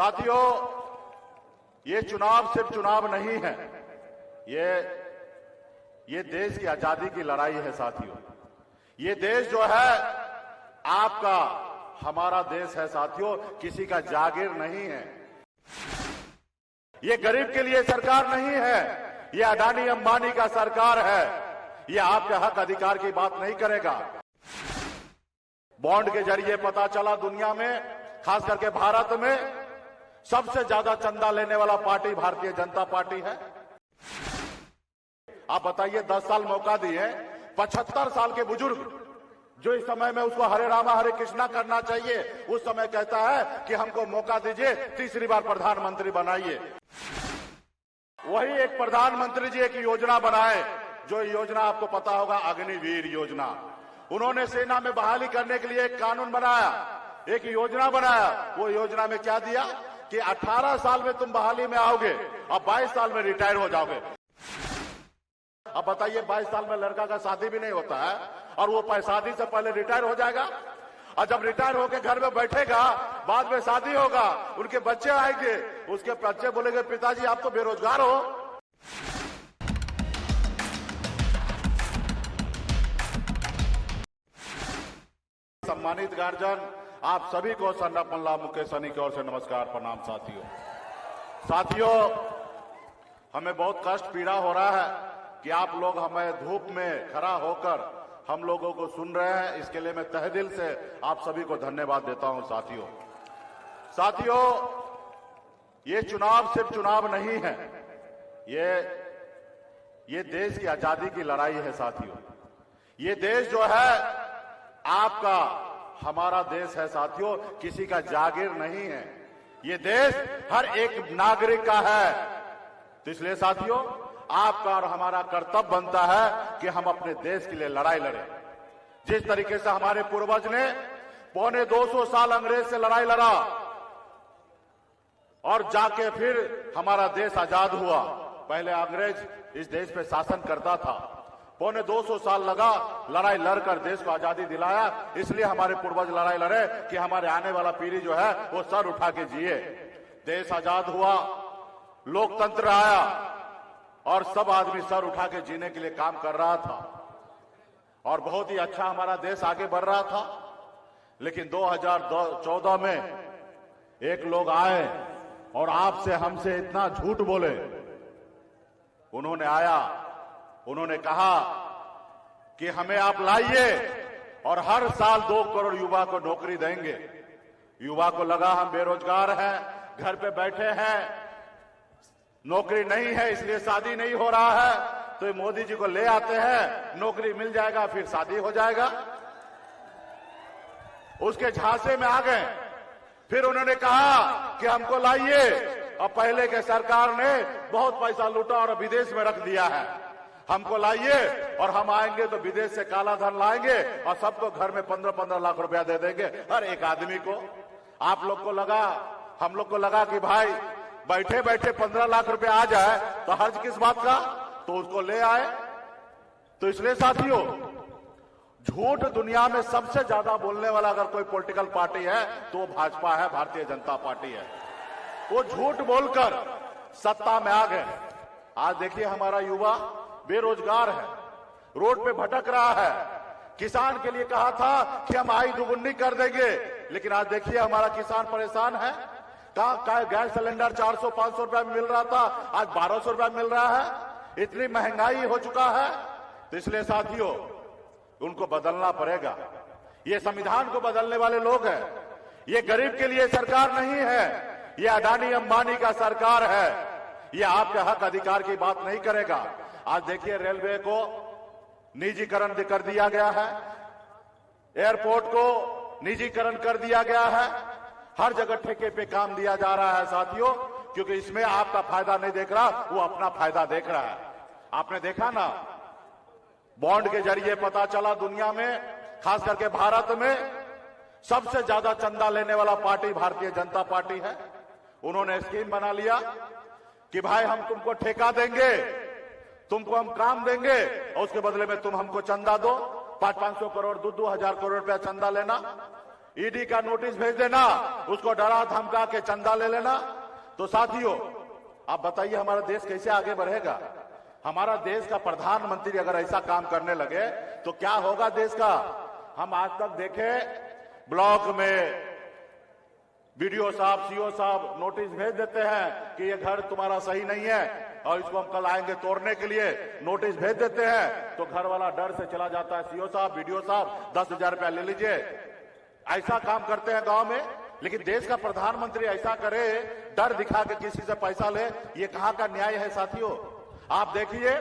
साथियों, ये चुनाव सिर्फ चुनाव नहीं है, ये देश की आजादी की लड़ाई है साथियों। ये देश जो है आपका, हमारा देश है साथियों, किसी का जागीर नहीं है। ये गरीब के लिए सरकार नहीं है, ये अडानी अंबानी का सरकार है। ये आपके हक अधिकार की बात नहीं करेगा। बॉन्ड के जरिए पता चला दुनिया में, खास करके भारत में, सबसे ज्यादा चंदा लेने वाला पार्टी भारतीय जनता पार्टी है। आप बताइए, 10 साल मौका दिए, 75 साल के बुजुर्ग जो इस समय में उसको हरे रामा हरे कृष्णा करना चाहिए, उस समय कहता है कि हमको मौका दीजिए, तीसरी बार प्रधानमंत्री बनाइए। वही एक प्रधानमंत्री जी एक योजना बनाए, जो योजना आपको पता होगा, अग्निवीर योजना। उन्होंने सेना में बहाली करने के लिए एक कानून बनाया, एक योजना बनाया। वो योजना में क्या दिया कि 18 साल में तुम बहाली में आओगे और 22 साल में रिटायर हो जाओगे। अब बताइए, 22 साल में लड़का का शादी भी नहीं होता है और वो शादी से पहले रिटायर हो जाएगा। और जब रिटायर होकर घर में बैठेगा, बाद में शादी होगा, उनके बच्चे आएंगे, उसके बच्चे बोलेंगे पिताजी आप तो बेरोजगार हो। सम्मानित गार्जियन, आप सभी को सन्नापल्ला मुकेश सनी की ओर से नमस्कार, प्रणाम। साथियों, हमें बहुत कष्ट पीड़ा हो रहा है कि आप लोग हमें धूप में खड़ा होकर हम लोगों को सुन रहे हैं। इसके लिए मैं तहे दिल से आप सभी को धन्यवाद देता हूं। साथियों, ये चुनाव सिर्फ चुनाव नहीं है, ये देश की आजादी की लड़ाई है साथियों। ये देश जो है आपका, हमारा देश है साथियों, किसी का जागीर नहीं है। ये देश हर एक नागरिक का है। तो इसलिए साथियों, आपका और हमारा कर्तव्य बनता है कि हम अपने देश के लिए लड़ाई लड़ें। जिस तरीके से हमारे पूर्वज ने 250 साल अंग्रेज से लड़ाई लड़ा और जाके फिर हमारा देश आजाद हुआ। पहले अंग्रेज इस देश पे शासन करता था, 250 साल लगा, लड़ाई लड़कर देश को आजादी दिलाया। इसलिए हमारे पूर्वज लड़ाई लड़े कि हमारे आने वाला पीढ़ी जो है वो सर उठा के जिए। देश आजाद हुआ, लोकतंत्र आया और सब आदमी सर उठा के जीने के लिए काम कर रहा था और बहुत ही अच्छा हमारा देश आगे बढ़ रहा था। लेकिन 2014 में एक लोग आए और आपसे हमसे इतना झूठ बोले। उन्होंने आया, उन्होंने कहा कि हमें आप लाइए और हर साल 2 करोड़ युवा को नौकरी देंगे। युवा को लगा हम बेरोजगार हैं, घर पे बैठे हैं, नौकरी नहीं है, इसलिए शादी नहीं हो रहा है, तो मोदी जी को ले आते हैं, नौकरी मिल जाएगा, फिर शादी हो जाएगा। उसके झांसे में आ गए। फिर उन्होंने कहा कि हमको लाइए, और पहले के सरकार ने बहुत पैसा लूटा और विदेश में रख दिया है। हमको लाइए और हम आएंगे तो विदेश से काला धन लाएंगे और सबको घर में 15-15 लाख रुपया दे देंगे हर एक आदमी को। आप लोग को लगा, हम लोग को लगा कि भाई बैठे बैठे 15 लाख रुपया आ जाए तो हर्ज किस बात का, तो उसको ले आए। तो इसलिए साथियों, झूठ दुनिया में सबसे ज्यादा बोलने वाला अगर कोई पॉलिटिकल पार्टी है तो भाजपा है, भारतीय जनता पार्टी है। वो झूठ बोलकर सत्ता में आ गए। आज देखिए, हमारा युवा बेरोजगार है, रोड पे भटक रहा है। किसान के लिए कहा था कि हम आय दुगुनी कर देंगे, लेकिन आज देखिए हमारा किसान परेशान है। कहा गैस सिलेंडर 400-500 रुपए में मिल रहा था, आज 1200 रुपए मिल रहा है। इतनी महंगाई हो चुका है। तो इसलिए साथियों, उनको बदलना पड़ेगा। ये संविधान को बदलने वाले लोग हैं। ये गरीब के लिए सरकार नहीं है, ये अडानी अंबानी का सरकार है। ये आपके हक अधिकार की बात नहीं करेगा। आज देखिए, रेलवे को निजीकरण कर दिया गया है, एयरपोर्ट को निजीकरण कर दिया गया है, हर जगह ठेके पे काम दिया जा रहा है साथियों, क्योंकि इसमें आपका फायदा नहीं देख रहा, वो अपना फायदा देख रहा है। आपने देखा ना, बॉन्ड के जरिए पता चला दुनिया में, खास करके भारत में, सबसे ज्यादा चंदा लेने वाला पार्टी भारतीय जनता पार्टी है। उन्होंने स्कीम बना लिया कि भाई हम तुमको ठेका देंगे, तुमको हम काम देंगे और उसके बदले में तुम हमको चंदा दो, 500-500 करोड़, 2-2 हजार करोड़ रुपया चंदा लेना। ईडी का नोटिस भेज देना, उसको डरा धमका के चंदा ले लेना। तो साथियों, आप बताइए हमारा देश कैसे आगे बढ़ेगा? हमारा देश का प्रधानमंत्री अगर ऐसा काम करने लगे तो क्या होगा देश का? हम आज तक देखे ब्लॉक में बीडीओ साहब, सीओ साहब नोटिस भेज देते हैं कि ये घर तुम्हारा सही नहीं है और इसको हम कल आएंगे तोड़ने के लिए, नोटिस भेज देते हैं तो घर वाला डर से चला जाता है। सीओ साहब, बीडीओ साहब 10,000 रुपया ले लीजिए। ऐसा काम करते हैं गांव में, लेकिन देश का प्रधानमंत्री ऐसा करे, डर दिखा के किसी से पैसा ले, ये कहां का न्याय है साथियों? आप देखिए,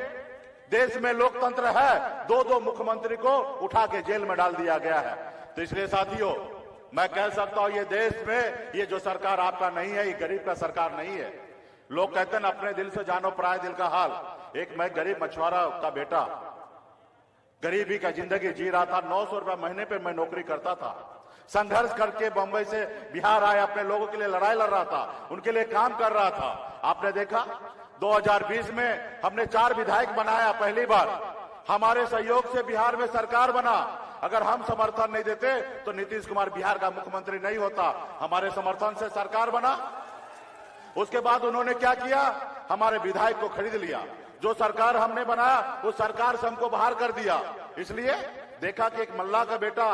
देश में लोकतंत्र है, दो मुख्यमंत्री को उठा के जेल में डाल दिया गया है। तो इसलिए साथियों, मैं कह सकता हूं ये देश में ये जो सरकार आपका नहीं है, ये गरीब का सरकार नहीं है। लोग कहते हैं अपने दिल से जानो पराये दिल का हाल। एक मैं गरीब मछुआरा का बेटा, गरीबी का जिंदगी जी रहा था, 900 रुपया महीने पे मैं नौकरी करता था। संघर्ष करके बंबई से बिहार आए, अपने लोगों के लिए लड़ाई लड़ रहा था, उनके लिए काम कर रहा था। आपने देखा 2020 में हमने 4 विधायक बनाया, पहली बार हमारे सहयोग से बिहार में सरकार बना। अगर हम समर्थन नहीं देते तो नीतीश कुमार बिहार का मुख्यमंत्री नहीं होता। हमारे समर्थन से सरकार बना। उसके बाद उन्होंने क्या किया? हमारे विधायक को खरीद लिया। जो सरकार हमने बनाया उस सरकार से हमको बाहर कर दिया। इसलिए देखा कि एक मल्ला का बेटा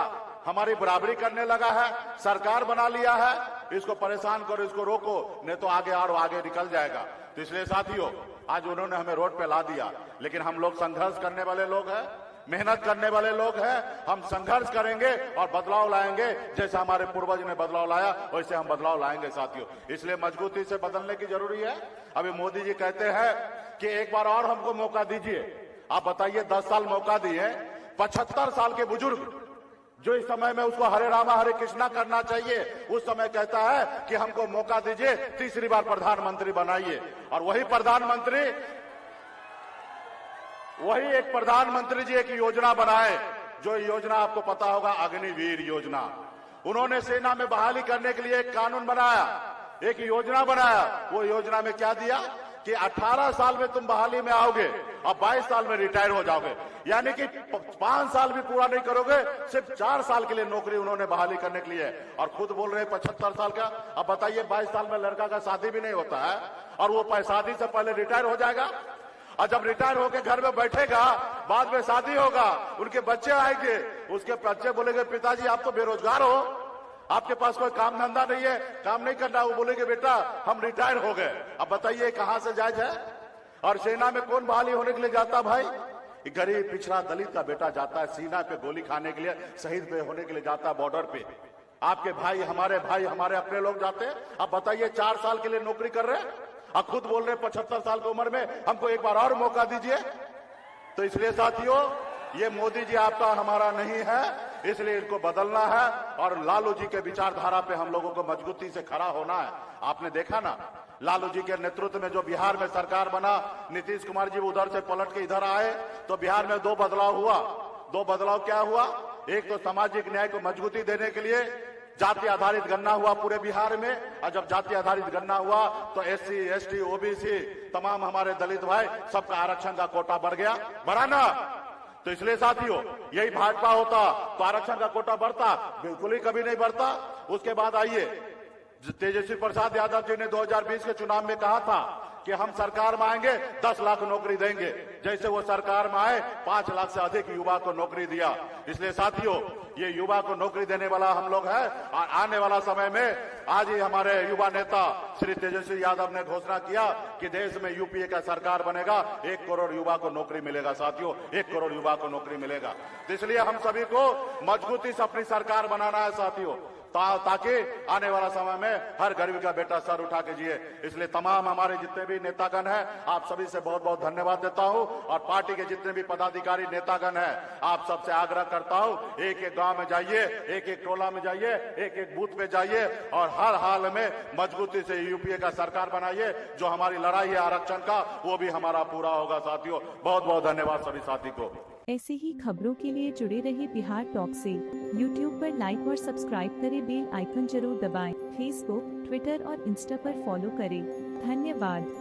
हमारी बराबरी करने लगा है, सरकार बना लिया है, इसको परेशान करो, इसको रोको, नहीं तो आगे और आगे निकल जाएगा। तो इसलिए साथियों, आज उन्होंने हमें रोड पे ला दिया, लेकिन हम लोग संघर्ष करने वाले लोग हैं, मेहनत करने वाले लोग हैं। हम संघर्ष करेंगे और बदलाव लाएंगे। जैसे हमारे पूर्वज ने बदलाव लाया वैसे हम बदलाव लाएंगे साथियों। इसलिए मजबूती से बदलने की जरूरी है। अभी मोदी जी कहते हैं कि एक बार और हमको मौका दीजिए। आप बताइए, 10 साल मौका दिए, 75 साल के बुजुर्ग जो इस समय में उसको हरे रामा हरे कृष्णा करना चाहिए, उस समय कहता है कि हमको मौका दीजिए, तीसरी बार प्रधानमंत्री बनाइए। और वही एक प्रधानमंत्री जी एक योजना बनाए, जो योजना आपको पता होगा, अग्निवीर योजना। उन्होंने सेना में बहाली करने के लिए एक कानून बनाया, एक योजना बनाया। वो योजना में क्या दिया कि 18 साल में तुम बहाली में आओगे और 22 साल में रिटायर हो जाओगे। यानी कि 5 साल भी पूरा नहीं करोगे, सिर्फ 4 साल के लिए नौकरी उन्होंने बहाली करने के लिए। और खुद बोल रहे हैं 75 साल का। अब बताइए, 22 साल में लड़का का शादी भी नहीं होता है और वो शादी से पहले रिटायर हो जाएगा। और जब रिटायर होकर घर में बैठेगा, बाद में शादी होगा, उनके बच्चे आएंगे, उसके बच्चे बोलेंगे पिताजी आप तो बेरोजगार हो, आपके पास कोई काम धंधा नहीं है, काम नहीं करना। वो बोलेंगे बेटा हम रिटायर हो गए। अब बताइए कहां से जायज है? और सेना में कौन बहाली होने के लिए जाता भाई? गरीब पिछड़ा दलित का बेटा जाता है सीना पे गोली खाने के लिए, शहीद पे होने के लिए जाता है बॉर्डर पे। आपके भाई, हमारे अपने लोग जाते हैं। अब बताइए 4 साल के लिए नौकरी कर रहे हैं और खुद बोल रहे 75 साल की उम्र में हमको एक बार और मौका दीजिए। तो इसलिए साथियों, ये मोदी जी आपका हमारा नहीं है, इसलिए इनको बदलना है और लालू जी के विचारधारा पे हम लोगों को मजबूती से खड़ा होना है। आपने देखा ना, लालू जी के नेतृत्व में जो बिहार में सरकार बना, नीतीश कुमार जी उधर से पलट के इधर आए तो बिहार में 2 बदलाव हुआ। 2 बदलाव क्या हुआ? एक तो सामाजिक न्याय को मजबूती देने के लिए जाति आधारित गणना हुआ पूरे बिहार में। और जब जाति आधारित गणना हुआ तो SC, ST, OBC तमाम हमारे दलित भाई सबका आरक्षण का कोटा बढ़ गया, बढ़ा ना? तो इसलिए साथियों, यही भाजपा होता तो आरक्षण का कोटा बढ़ता? बिल्कुल ही कभी नहीं बढ़ता। उसके बाद आइए, तेजस्वी प्रसाद यादव जी ने 2020 के चुनाव में कहा था कि हम सरकार में आएंगे 10 लाख नौकरी देंगे। जैसे वो सरकार में आए 5 लाख से अधिक युवा को नौकरी दिया। इसलिए साथियों, ये युवा को नौकरी देने वाला हम लोग हैं। और आने वाला समय में आज ही हमारे युवा नेता श्री तेजस्वी यादव ने घोषणा किया कि देश में यूपीए का सरकार बनेगा, 1 करोड़ युवा को नौकरी मिलेगा साथियों, 1 करोड़ युवा को नौकरी मिलेगा। तो इसलिए हम सभी को मजबूती से अपनी सरकार बनाना है साथियों, ताकि आने वाला समय में हर गरीब का बेटा सर उठा के जिए। इसलिए तमाम हमारे जितने भी नेतागण हैं, आप सभी से बहुत बहुत धन्यवाद देता हूं। और पार्टी के जितने भी पदाधिकारी नेतागण हैं, आप सबसे आग्रह करता हूं, एक एक गांव में जाइए, एक एक टोला में जाइए, एक एक बूथ पे जाइए और हर हाल में मजबूती से यूपीए का सरकार बनाइए। जो हमारी लड़ाई है आरक्षण का, वो भी हमारा पूरा होगा साथियों। बहुत बहुत धन्यवाद सभी साथी को। ऐसे ही खबरों के लिए जुड़े रहिए बिहार टॉक से। यूट्यूब पर लाइक और सब्सक्राइब करें, बेल आइकन जरूर दबाएं। फेसबुक, ट्विटर और इंस्टा पर फॉलो करें। धन्यवाद।